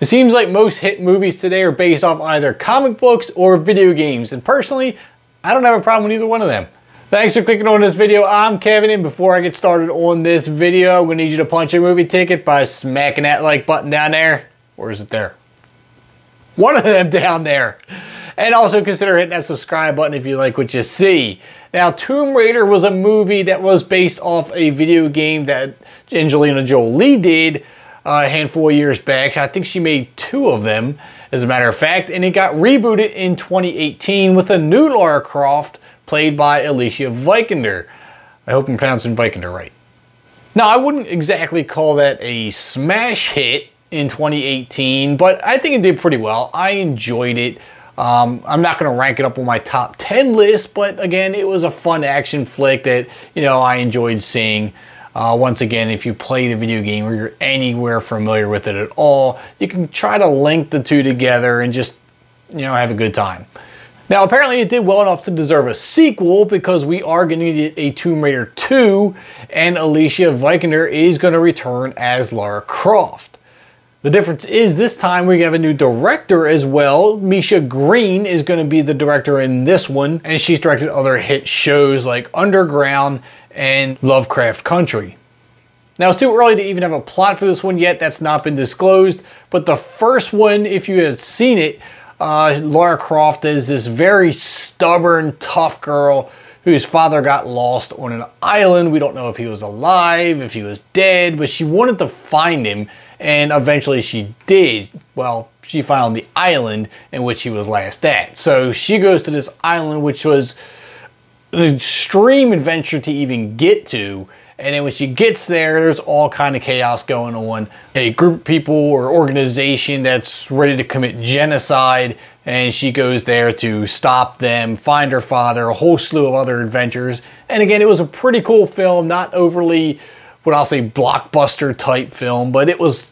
It seems like most hit movies today are based off either comic books or video games, and personally, I don't have a problem with either one of them. Thanks for clicking on this video. I'm Kevin, and before I get started on this video, I'm going to need you to punch a movie ticket by smacking that like button down there. Or is it there? One of them down there. And also consider hitting that subscribe button if you like what you see. Now, Tomb Raider was a movie that was based off a video game that Angelina Jolie did a handful of years back. I think she made 2 of them, as a matter of fact, and it got rebooted in 2018 with a new Laura Croft played by Alicia Vikander. I hope I'm pronouncing Vikander right. Now, I wouldn't exactly call that a smash hit in 2018, but I think it did pretty well. I enjoyed it. I'm not going to rank it up on my top 10 list, but again, it was a fun action flick that, I enjoyed seeing. Once again, if you play the video game or you're anywhere familiar with it at all, you can try to link the two together and just, have a good time. Now, apparently it did well enough to deserve a sequel because we are going to get a Tomb Raider 2, and Alicia Vikander is going to return as Lara Croft. The difference is this time we have a new director as well. Misha Green is going to be the director in this one, and she's directed other hit shows like Underground and Lovecraft Country. Now, it's too early to even have a plot for this one yet. That's not been disclosed, but the first one, if you had seen it, Laura Croft is this very stubborn, tough girl whose father got lost on an island. We don't know if he was alive, if he was dead, but she wanted to find him, and eventually she did. Well, she found the island in which he was last at. So she goes to this island, which was an extreme adventure to even get to. And then when she gets there, there's all kind of chaos going on. A group of people or organization that's ready to commit genocide, and she goes there to stop them, find her father, a whole slew of other adventures. And again, it was a pretty cool film, not overly, what I'll say, blockbuster type film, but it was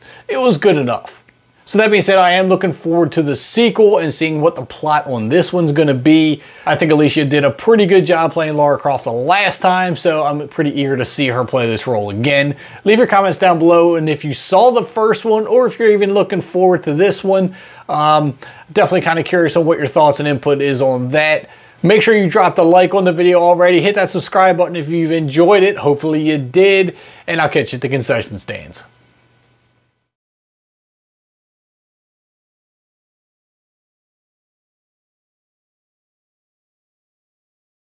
good enough. So that being said, I am looking forward to the sequel and seeing what the plot on this one's going to be. I think Alicia did a pretty good job playing Laura Croft the last time, so I'm pretty eager to see her play this role again. Leave your comments down below, and if you saw the first one or if you're even looking forward to this one, definitely kind of curious on what your thoughts and input is on that. Make sure you dropped a like on the video already. Hit that subscribe button if you've enjoyed it. Hopefully you did, and I'll catch you at the concession stands.